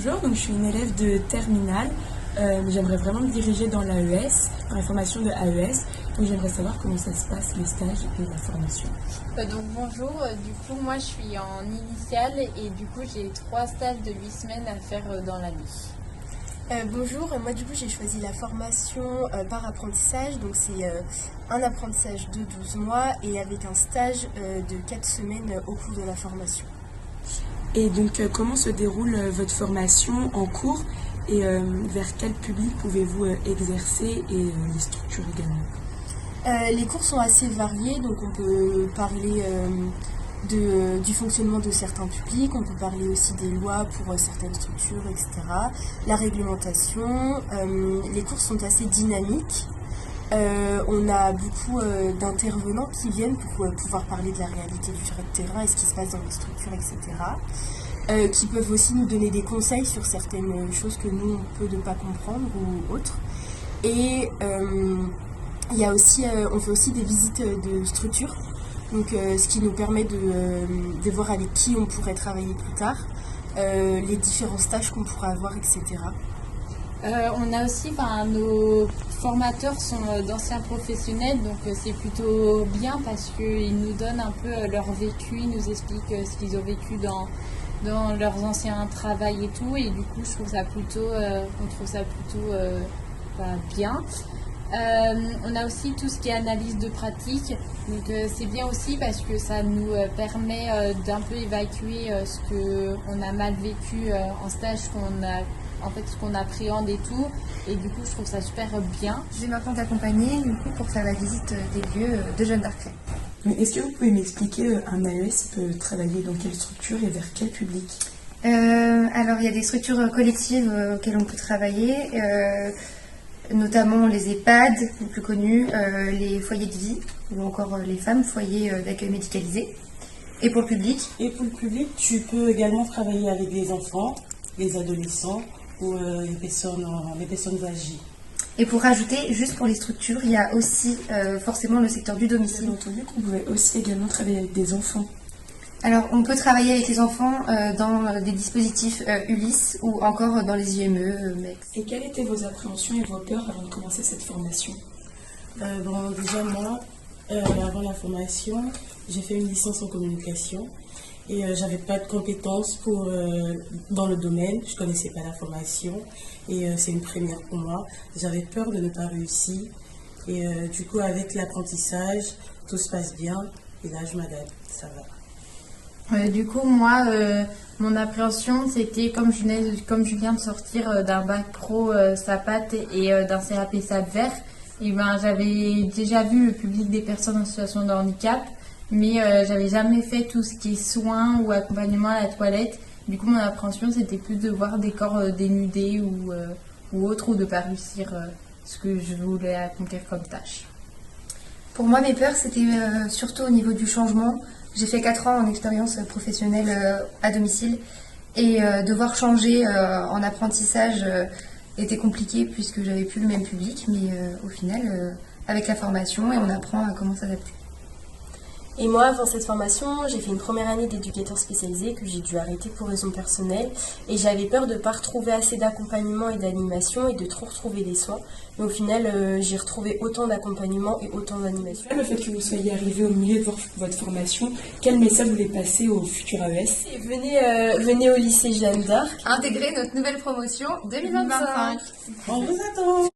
Bonjour, donc je suis une élève de terminale. J'aimerais vraiment me diriger dans l'AES, dans la formation de AES. Donc j'aimerais savoir comment ça se passe, les stages et la formation. Donc bonjour, du coup moi je suis en initiale et du coup j'ai 3 stages de 8 semaines à faire dans l'année. Bonjour, moi du coup j'ai choisi la formation par apprentissage, donc c'est un apprentissage de 12 mois et avec un stage de 4 semaines au cours de la formation. Et donc comment se déroule votre formation en cours et vers quel public pouvez-vous exercer et les structures également? Les cours sont assez variés, donc on peut parler du fonctionnement de certains publics, on peut parler aussi des lois pour certaines structures, etc. La réglementation, les cours sont assez dynamiques. On a beaucoup d'intervenants qui viennent pour pouvoir parler de la réalité du terrain et ce qui se passe dans les structures, etc. Qui peuvent aussi nous donner des conseils sur certaines choses que nous, on peut ne pas comprendre ou autres. Et il y a aussi, on fait aussi des visites de structures, donc ce qui nous permet de voir avec qui on pourrait travailler plus tard, les différents stages qu'on pourra avoir, etc. On a aussi, nos formateurs sont d'anciens professionnels, donc c'est plutôt bien parce qu'ils nous donnent un peu leur vécu, ils nous expliquent ce qu'ils ont vécu dans leurs anciens travails et tout, et du coup je trouve ça plutôt, on trouve ça plutôt bien. On a aussi tout ce qui est analyse de pratique, donc c'est bien aussi parce que ça nous permet d'un peu évacuer ce qu'on a mal vécu en stage, ce qu'on appréhende et tout, et du coup je trouve ça super bien. Je vais maintenant t'accompagner du coup pour faire la visite des lieux de Jeanne d'Arc. Est-ce que vous pouvez m'expliquer un AES peut travailler dans quelle structure et vers quel public? Alors il y a des structures collectives auxquelles on peut travailler, notamment les EHPAD, les plus connus, les foyers de vie ou encore les femmes, foyers d'accueil médicalisé. Et pour le public? Et pour le public, tu peux également travailler avec les enfants, les adolescents ou les personnes âgées. Et pour rajouter, juste pour les structures, il y a aussi forcément le secteur du domicile. J'ai entendu qu'on pouvait aussi également travailler avec des enfants. Alors, on peut travailler avec les enfants dans des dispositifs Ulysse ou encore dans les IME, MEX. Et quelles étaient vos appréhensions et vos peurs avant de commencer cette formation? Déjà moi, avant la formation, j'ai fait une licence en communication et j'avais pas de compétences dans le domaine, je connaissais pas la formation et c'est une première pour moi. J'avais peur de ne pas réussir et du coup avec l'apprentissage, tout se passe bien et là je m'adapte, ça va. Du coup, moi, mon appréhension, c'était comme je viens de sortir d'un bac pro SAPAT et d'un CAP SAP vert, et j'avais déjà vu le public des personnes en situation de handicap, mais j'avais jamais fait tout ce qui est soins ou accompagnement à la toilette. Du coup, mon appréhension, c'était plus de voir des corps dénudés ou autre, ou de pas réussir ce que je voulais accomplir comme tâche. Pour moi, mes peurs, c'était surtout au niveau du changement. J'ai fait 4 ans en expérience professionnelle à domicile et devoir changer en apprentissage était compliqué puisque j'avais plus le même public, mais au final, avec la formation, on apprend à comment s'adapter. Et moi, avant cette formation, j'ai fait une première année d'éducateur spécialisé que j'ai dû arrêter pour raisons personnelles. Et j'avais peur de ne pas retrouver assez d'accompagnement et d'animation et de trop retrouver les soins. Mais au final, j'ai retrouvé autant d'accompagnement et autant d'animation. Le fait que vous soyez arrivé au milieu de votre formation, quel message vous voulez passer aux futurs AES? Venez au lycée Jeanne d'Arc. Intégrer notre nouvelle promotion 2025. On vous attend.